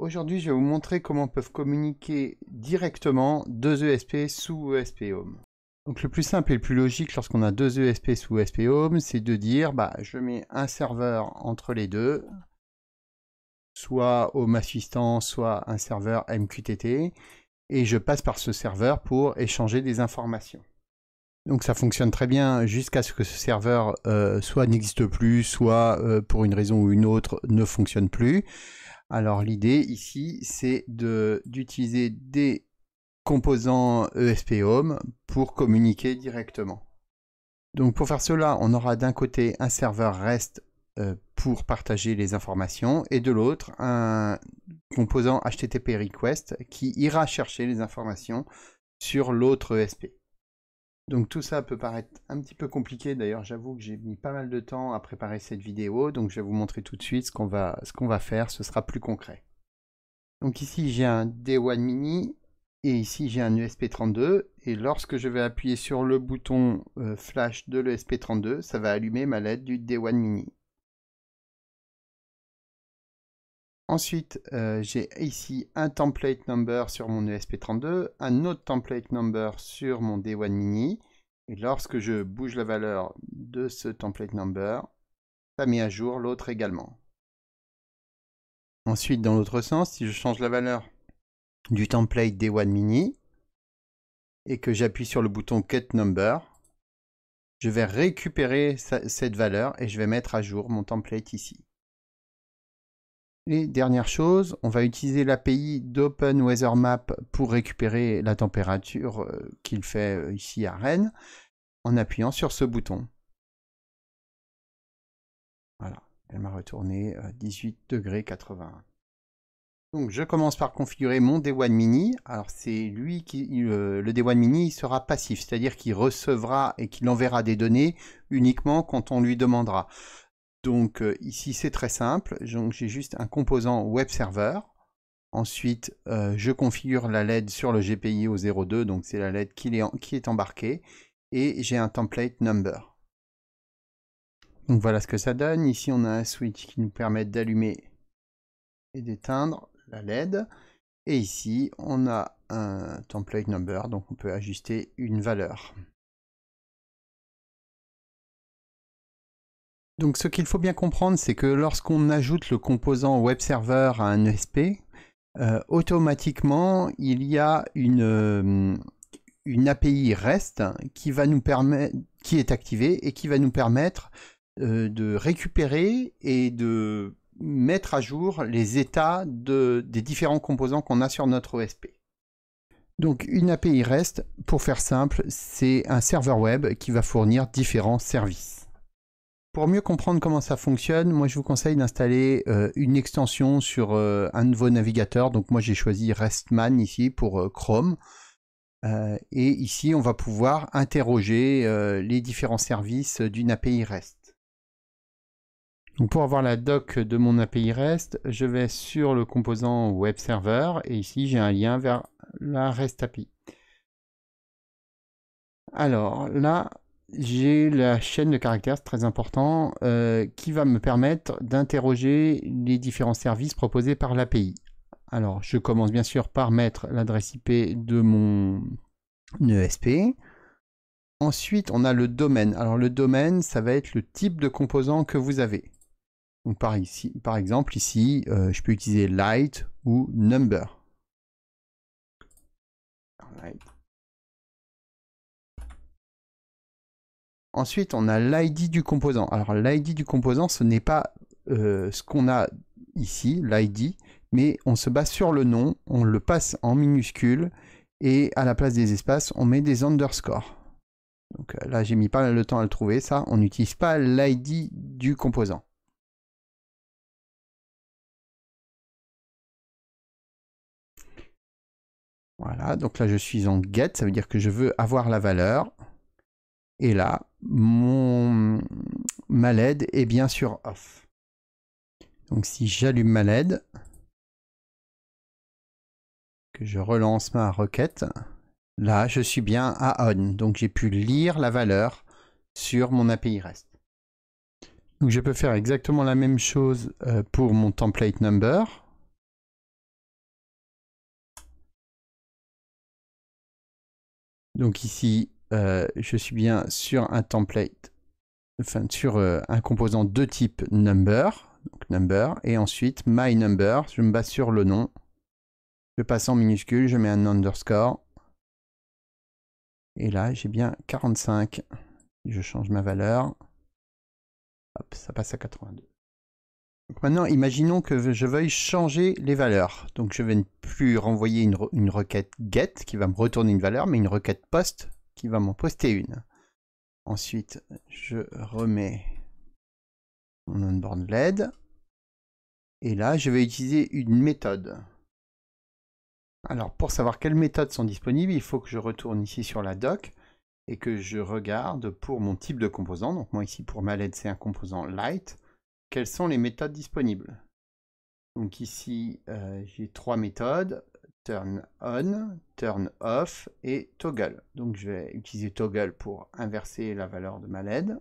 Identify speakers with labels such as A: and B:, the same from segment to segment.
A: Aujourd'hui, je vais vous montrer comment peuvent communiquer directement deux ESP sous ESP Home. Donc le plus simple et le plus logique lorsqu'on a deux ESP sous ESP Home, c'est de dire je mets un serveur entre les deux, soit Home Assistant, soit un serveur MQTT, et je passe par ce serveur pour échanger des informations. Donc ça fonctionne très bien jusqu'à ce que ce serveur soit n'existe plus, soit pour une raison ou une autre ne fonctionne plus. Alors l'idée ici, c'est d'utiliser des composants ESP Home pour communiquer directement. Donc pour faire cela, on aura d'un côté un serveur REST pour partager les informations et de l'autre un composant HTTP request qui ira chercher les informations sur l'autre ESP. Donc tout ça peut paraître un petit peu compliqué, d'ailleurs j'avoue que j'ai mis pas mal de temps à préparer cette vidéo, donc je vais vous montrer tout de suite ce qu'on va faire, ce sera plus concret. Donc ici j'ai un D1 Mini et ici j'ai un ESP32 et lorsque je vais appuyer sur le bouton flash de l'ESP32, ça va allumer ma LED du D1 Mini. Ensuite, j'ai ici un template number sur mon ESP32, un autre template number sur mon D1 Mini. Et lorsque je bouge la valeur de ce template number, ça met à jour l'autre également. Ensuite, dans l'autre sens, si je change la valeur du template D1 Mini et que j'appuie sur le bouton Get Number, je vais récupérer cette valeur et je vais mettre à jour mon template ici. Et dernière chose, on va utiliser l'API d'OpenWeatherMap pour récupérer la température qu'il fait ici à Rennes en appuyant sur ce bouton. Voilà, elle m'a retourné 18°81. Donc je commence par configurer mon D1 Mini. Alors c'est lui le D1 Mini sera passif, c'est-à-dire qu'il recevra et qu'il enverra des données uniquement quand on lui demandera. Donc ici c'est très simple, j'ai juste un composant web server. Ensuite je configure la LED sur le GPIO 02, donc c'est la LED qui est embarquée, et j'ai un template number. Donc voilà ce que ça donne. Ici on a un switch qui nous permet d'allumer et d'éteindre la LED. Et ici on a un template number, donc on peut ajuster une valeur. Donc ce qu'il faut bien comprendre, c'est que lorsqu'on ajoute le composant web server à un ESP, automatiquement il y a une API REST qui est activée et qui va nous permettre de récupérer et de mettre à jour les états des différents composants qu'on a sur notre ESP. Donc une API REST, pour faire simple, c'est un serveur web qui va fournir différents services. Pour mieux comprendre comment ça fonctionne, moi je vous conseille d'installer une extension sur un de vos navigateurs. Donc moi j'ai choisi RESTman ici pour Chrome. Et ici on va pouvoir interroger les différents services d'une API REST. Donc pour avoir la doc de mon API REST, je vais sur le composant Web Server et ici j'ai un lien vers la REST API. Alors là, j'ai la chaîne de caractères, c'est très important, qui va me permettre d'interroger les différents services proposés par l'API. Alors, je commence bien sûr par mettre l'adresse IP de mon ESP. Ensuite, on a le domaine. Alors, le domaine, ça va être le type de composant que vous avez. Donc, par exemple, ici, je peux utiliser light ou number. Light. Ensuite, on a l'ID du composant. Alors, l'ID du composant, ce n'est pas ce qu'on a ici, l'ID, mais on se base sur le nom, on le passe en minuscule, et à la place des espaces, on met des underscores. Donc là, j'ai mis pas mal de temps à le trouver, ça. On n'utilise pas l'ID du composant. Voilà, donc là, je suis en get, ça veut dire que je veux avoir la valeur. Et là, ma LED est bien sûr off. Donc si j'allume ma LED, que je relance ma requête, là je suis bien à on. Donc j'ai pu lire la valeur sur mon API REST. Donc je peux faire exactement la même chose pour mon template number. Donc ici, je suis bien sur un template, enfin sur un composant de type number, donc number, et ensuite my number, je me base sur le nom, je passe en minuscule, je mets un underscore, et là j'ai bien 45, je change ma valeur, hop, ça passe à 82. Donc maintenant, imaginons que je veuille changer les valeurs. Donc je vais ne plus renvoyer une requête get qui va me retourner une valeur, mais une requête post qui va m'en poster une. Ensuite, je remets mon onboard LED. Et là, je vais utiliser une méthode. Alors, pour savoir quelles méthodes sont disponibles, il faut que je retourne ici sur la doc et que je regarde pour mon type de composant. Donc moi ici, pour ma LED, c'est un composant light. Quelles sont les méthodes disponibles? Donc ici, j'ai 3 méthodes, turn on, turn off et toggle. Donc je vais utiliser toggle pour inverser la valeur de ma LED.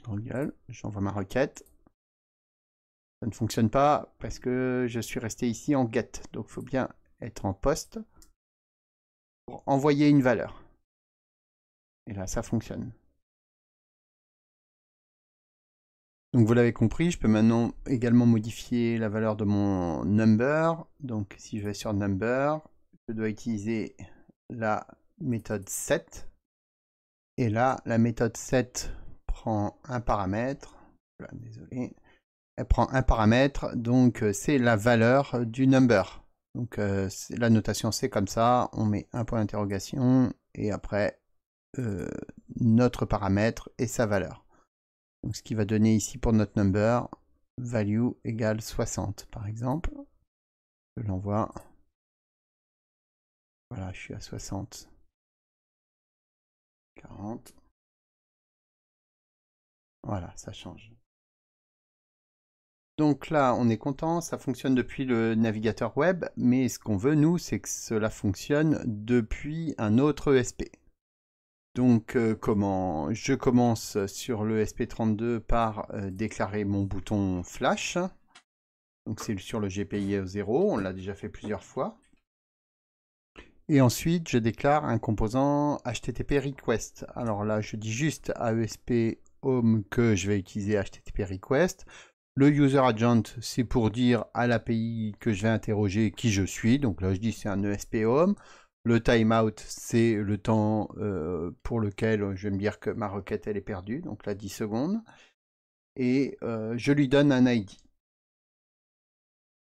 A: Toggle, j'envoie ma requête. Ça ne fonctionne pas parce que je suis resté ici en get. Donc il faut bien être en post pour envoyer une valeur. Et là, ça fonctionne. Donc vous l'avez compris, je peux maintenant également modifier la valeur de mon number. Donc si je vais sur number, je dois utiliser la méthode set. Et là, la méthode set prend un paramètre. Voilà, désolé. Elle prend un paramètre, donc c'est la valeur du number. Donc la notation c'est comme ça, on met un point d'interrogation et après notre paramètre et sa valeur. Donc ce qui va donner ici pour notre number, value égale 60 par exemple. Je l'envoie. Voilà, je suis à 60. 40. Voilà, ça change. Donc là, on est content, ça fonctionne depuis le navigateur web, mais ce qu'on veut, nous, c'est que cela fonctionne depuis un autre ESP. Donc comment? Je commence sur le ESP32 par déclarer mon bouton flash. Donc c'est sur le GPIO 0, on l'a déjà fait plusieurs fois. Et ensuite, je déclare un composant HTTP request. Alors là, je dis juste à ESP home que je vais utiliser HTTP request. Le user agent, c'est pour dire à l'API que je vais interroger qui je suis. Donc là, je dis c'est un ESP home. Le timeout, c'est le temps pour lequel je vais me dire que ma requête elle est perdue. Donc là, 10 secondes. Et je lui donne un ID.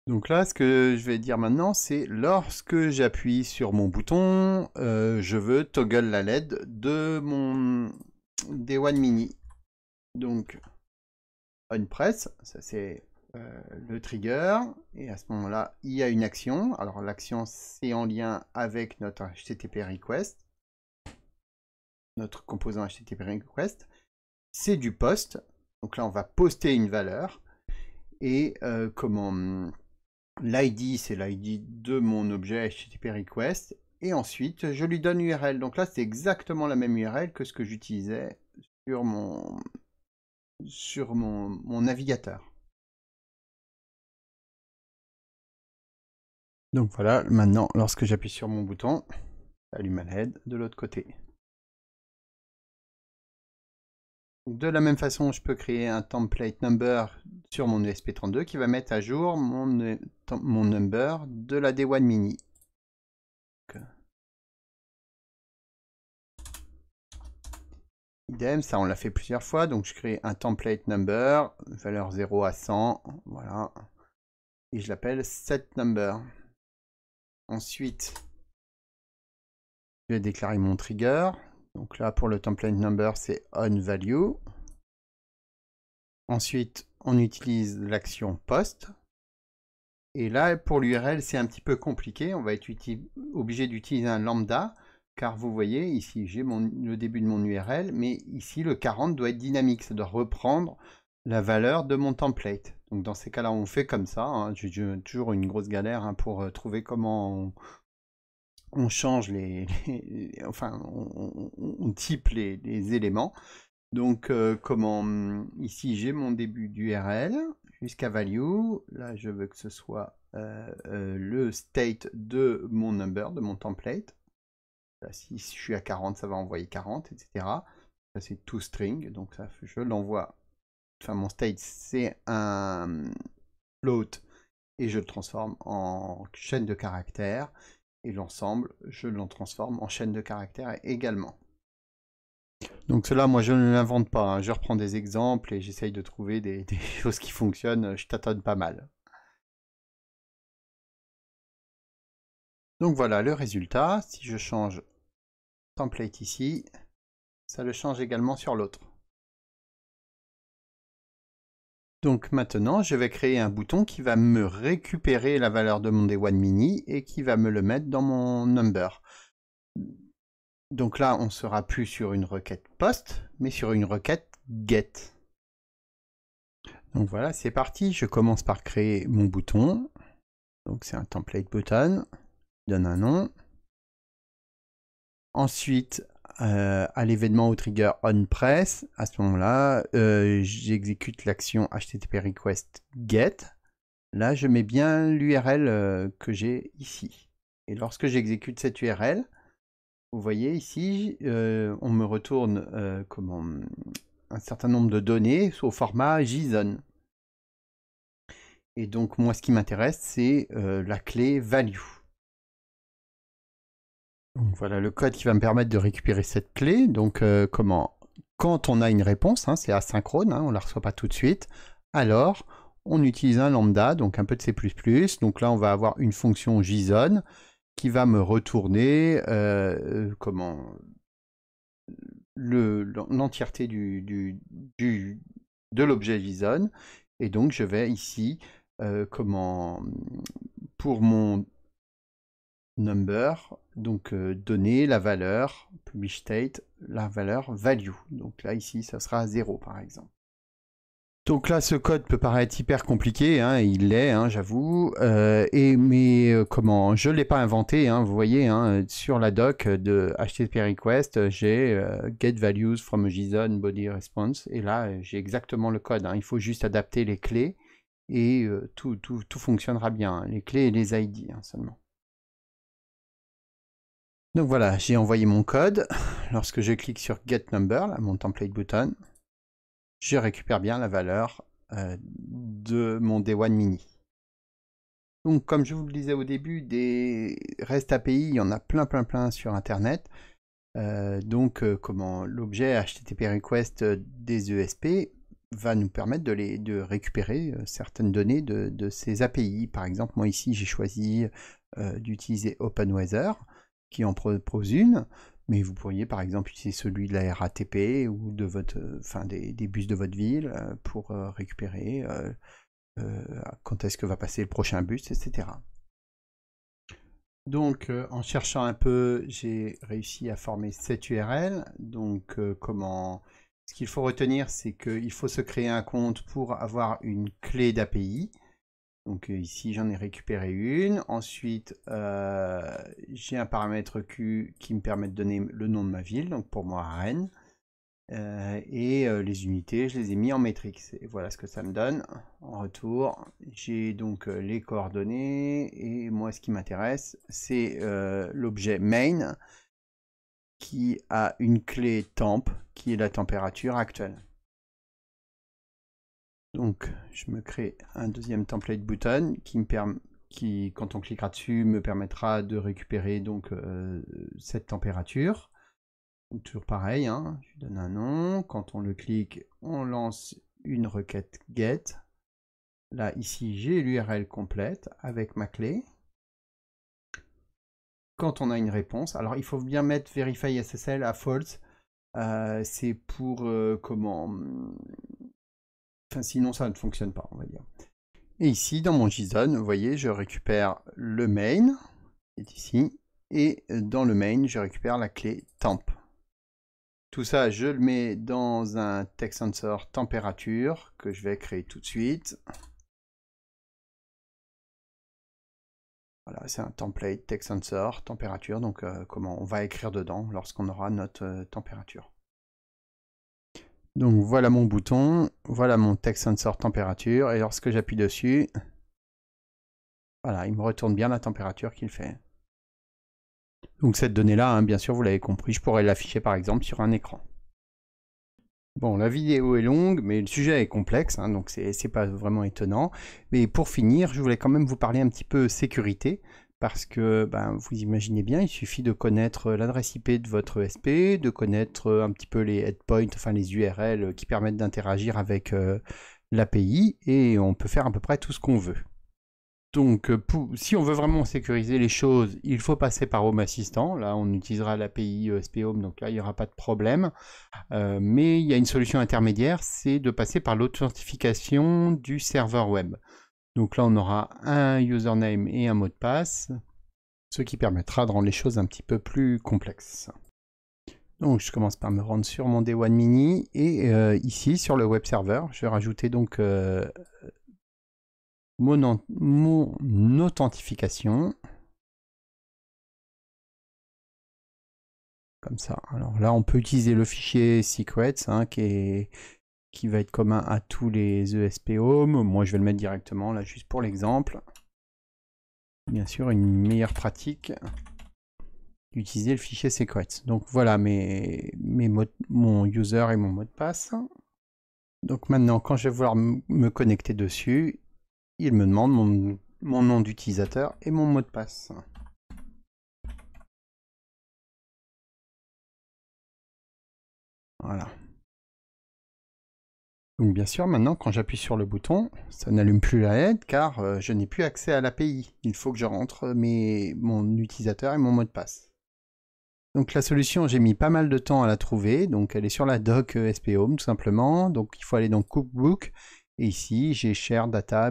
A: Donc là, ce que je vais dire maintenant, c'est lorsque j'appuie sur mon bouton, je veux toggle la LED de mon Day One Mini. Donc, on press, ça c'est le trigger, et à ce moment-là, il y a une action. Alors l'action, c'est en lien avec notre HTTP request, notre composant HTTP request. C'est du post. Donc là, on va poster une valeur. Et comment... l'ID, c'est l'ID de mon objet HTTP request. Et ensuite, je lui donne l'URL. Donc là, c'est exactement la même URL que ce que j'utilisais sur mon navigateur. Donc voilà, maintenant, lorsque j'appuie sur mon bouton, ça allume ma LED de l'autre côté. De la même façon, je peux créer un template number sur mon ESP32 qui va mettre à jour mon number de la Day One Mini. Idem, ça on l'a fait plusieurs fois, donc je crée un template number, valeur 0 à 100, voilà, et je l'appelle setNumber. Ensuite, je vais déclarer mon trigger, donc là pour le template number c'est onValue. Ensuite, on utilise l'action post, et là pour l'URL c'est un petit peu compliqué, on va être obligé d'utiliser un lambda, car vous voyez, ici j'ai le début de mon URL, mais ici le 40 doit être dynamique, ça doit reprendre la valeur de mon template. Donc dans ces cas-là, on fait comme ça. Hein. J'ai toujours une grosse galère hein, pour trouver comment on change enfin, on type les éléments. Donc, ici, j'ai mon début d'URL jusqu'à value. Là, je veux que ce soit le state de mon number, de mon template. Là, si je suis à 40, ça va envoyer 40, etc. Ça, c'est toString. Donc, ça, je l'envoie. Enfin, mon state, c'est un float et je le transforme en chaîne de caractères. Et l'ensemble, je l'en transforme en chaîne de caractères également. Donc cela, moi je ne l'invente pas, hein. Je reprends des exemples et j'essaye de trouver des choses qui fonctionnent, je tâtonne pas mal. Donc voilà le résultat, si je change template ici, ça le change également sur l'autre. Donc maintenant, je vais créer un bouton qui va me récupérer la valeur de mon Day1 Mini et qui va me le mettre dans mon number. Donc là, on ne sera plus sur une requête post, mais sur une requête get. Donc voilà, c'est parti. Je commence par créer mon bouton. Donc c'est un template button. Je donne un nom. Ensuite, à l'événement au trigger onPress, à ce moment-là, j'exécute l'action HTTP request get. Là, je mets bien l'URL que j'ai ici. Et lorsque j'exécute cette URL, vous voyez ici, on me retourne un certain nombre de données au format JSON. Et donc, moi, ce qui m'intéresse, c'est la clé value. Donc, voilà le code qui va me permettre de récupérer cette clé. Donc, quand on a une réponse, hein, c'est asynchrone, hein, on ne la reçoit pas tout de suite, alors on utilise un lambda, donc un peu de C++. Donc là, on va avoir une fonction JSON qui va me retourner l'entièreté de l'objet JSON. Et donc, je vais ici, pour mon number, donc donner la valeur, publish state, la valeur value. Donc là, ici, ça sera 0, par exemple. Donc là, ce code peut paraître hyper compliqué, hein, il l'est, hein, j'avoue, mais je ne l'ai pas inventé, hein, vous voyez, hein, sur la doc de HTTP request, j'ai get values from JSON body response, et là, j'ai exactement le code, hein, il faut juste adapter les clés, et tout fonctionnera bien, hein, les clés et les ID hein, seulement. Donc voilà, j'ai envoyé mon code, lorsque je clique sur get number, là, mon template button, je récupère bien la valeur de mon Day1 Mini. Donc comme je vous le disais au début, des REST API, il y en a plein sur Internet. L'objet HTTP request des ESP va nous permettre de récupérer certaines données de ces API. Par exemple, moi ici, j'ai choisi d'utiliser OpenWeather, qui en propose une. Mais vous pourriez par exemple utiliser celui de la RATP ou de des bus de votre ville pour récupérer quand est-ce que va passer le prochain bus, etc. Donc en cherchant un peu, j'ai réussi à former cette URL. Donc ce qu'il faut retenir, c'est qu'il faut se créer un compte pour avoir une clé d'API. Donc ici, j'en ai récupéré une. Ensuite, j'ai un paramètre Q qui me permet de donner le nom de ma ville, donc pour moi Rennes. Les unités, je les ai mis en métrique. Et voilà ce que ça me donne. En retour, j'ai donc les coordonnées. Et moi, ce qui m'intéresse, c'est l'objet main qui a une clé temp, qui est la température actuelle. Donc, je me crée un deuxième template button qui, quand on cliquera dessus, me permettra de récupérer donc cette température. Donc, toujours pareil, hein, je donne un nom. Quand on le clique, on lance une requête get. Là, ici, j'ai l'URL complète avec ma clé. Quand on a une réponse, alors il faut bien mettre verify SSL à false. C'est pour sinon ça ne fonctionne pas, on va dire. Et ici, dans mon JSON, vous voyez, je récupère le main, qui est ici, et dans le main, je récupère la clé temp. Tout ça, je le mets dans un text sensor température que je vais créer tout de suite. Voilà, c'est un template text sensor température, donc comment on va écrire dedans lorsqu'on aura notre température. Donc voilà mon bouton, voilà mon text sensor température, et lorsque j'appuie dessus, voilà, il me retourne bien la température qu'il fait. Donc cette donnée-là, hein, bien sûr, vous l'avez compris, je pourrais l'afficher par exemple sur un écran. Bon, la vidéo est longue, mais le sujet est complexe, hein, donc c'est pas vraiment étonnant. Mais pour finir, je voulais quand même vous parler un petit peu sécurité, parce que ben, vous imaginez bien, il suffit de connaître l'adresse IP de votre ESP, de connaître un petit peu les endpoints, enfin les URL qui permettent d'interagir avec l'API, et on peut faire à peu près tout ce qu'on veut. Donc, si on veut vraiment sécuriser les choses, il faut passer par Home Assistant. Là, on utilisera l'API ESP Home, donc là, il n'y aura pas de problème. Mais il y a une solution intermédiaire, c'est de passer par l'authentification du serveur web. Donc là, on aura un username et un mot de passe, ce qui permettra de rendre les choses un petit peu plus complexes. Donc, je commence par me rendre sur mon Day One Mini, et ici, sur le web server, je vais rajouter donc mon authentification. Comme ça. Alors là, on peut utiliser le fichier secrets, hein, qui va être commun à tous les ESP Home. Moi, je vais le mettre directement, là, juste pour l'exemple. Bien sûr, une meilleure pratique d'utiliser le fichier secrets. Donc voilà mon user et mon mot de passe. Donc maintenant, quand je vais vouloir me connecter dessus, il me demande mon nom d'utilisateur et mon mot de passe. Voilà. Donc bien sûr, maintenant, quand j'appuie sur le bouton, ça n'allume plus la LED car je n'ai plus accès à l'API. Il faut que je rentre mon utilisateur et mon mot de passe. Donc la solution, j'ai mis pas mal de temps à la trouver. Donc elle est sur la doc ESP Home tout simplement. Donc il faut aller dans Cookbook. Et ici, j'ai Share Data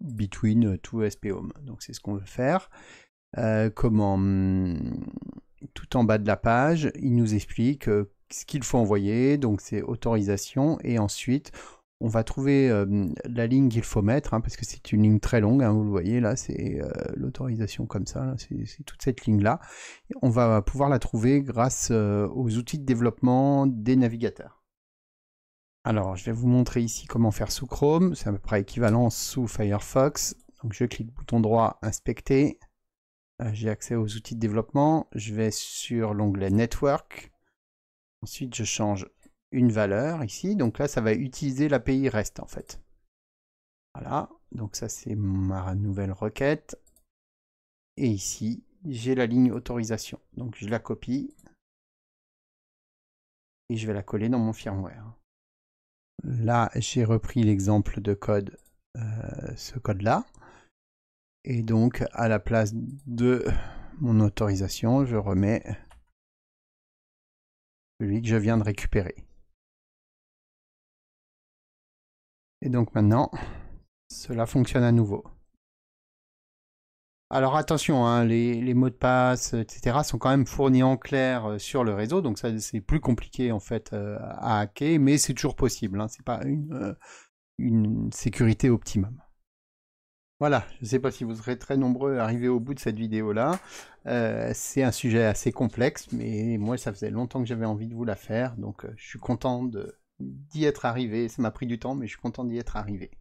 A: Between two ESP Home. Donc c'est ce qu'on veut faire. Tout en bas de la page, il nous explique ce qu'il faut envoyer, donc c'est autorisation, et ensuite on va trouver la ligne qu'il faut mettre, hein, parce que c'est une ligne très longue, hein, vous le voyez là, c'est l'autorisation comme ça, c'est toute cette ligne là. On va pouvoir la trouver grâce aux outils de développement des navigateurs. Alors je vais vous montrer ici comment faire sous Chrome, c'est à peu près équivalent sous Firefox. Donc je clique bouton droit, inspecter. J'ai accès aux outils de développement, je vais sur l'onglet Network, ensuite je change une valeur ici, donc là ça va utiliser l'API REST en fait. Voilà, donc ça c'est ma nouvelle requête, et ici j'ai la ligne autorisation, donc je la copie, et je vais la coller dans mon firmware. Là j'ai repris l'exemple de code, ce code là. Et donc, à la place de mon autorisation, je remets celui que je viens de récupérer. Et donc maintenant, cela fonctionne à nouveau. Alors attention, hein, les mots de passe, etc. sont quand même fournis en clair sur le réseau, donc ça c'est plus compliqué en fait à hacker, mais c'est toujours possible, hein, c'est pas une sécurité optimum. Voilà, je ne sais pas si vous serez très nombreux à arriver au bout de cette vidéo-là. C'est un sujet assez complexe, mais moi, ça faisait longtemps que j'avais envie de vous la faire, donc je suis content d'y être arrivé. Ça m'a pris du temps, mais je suis content d'y être arrivé.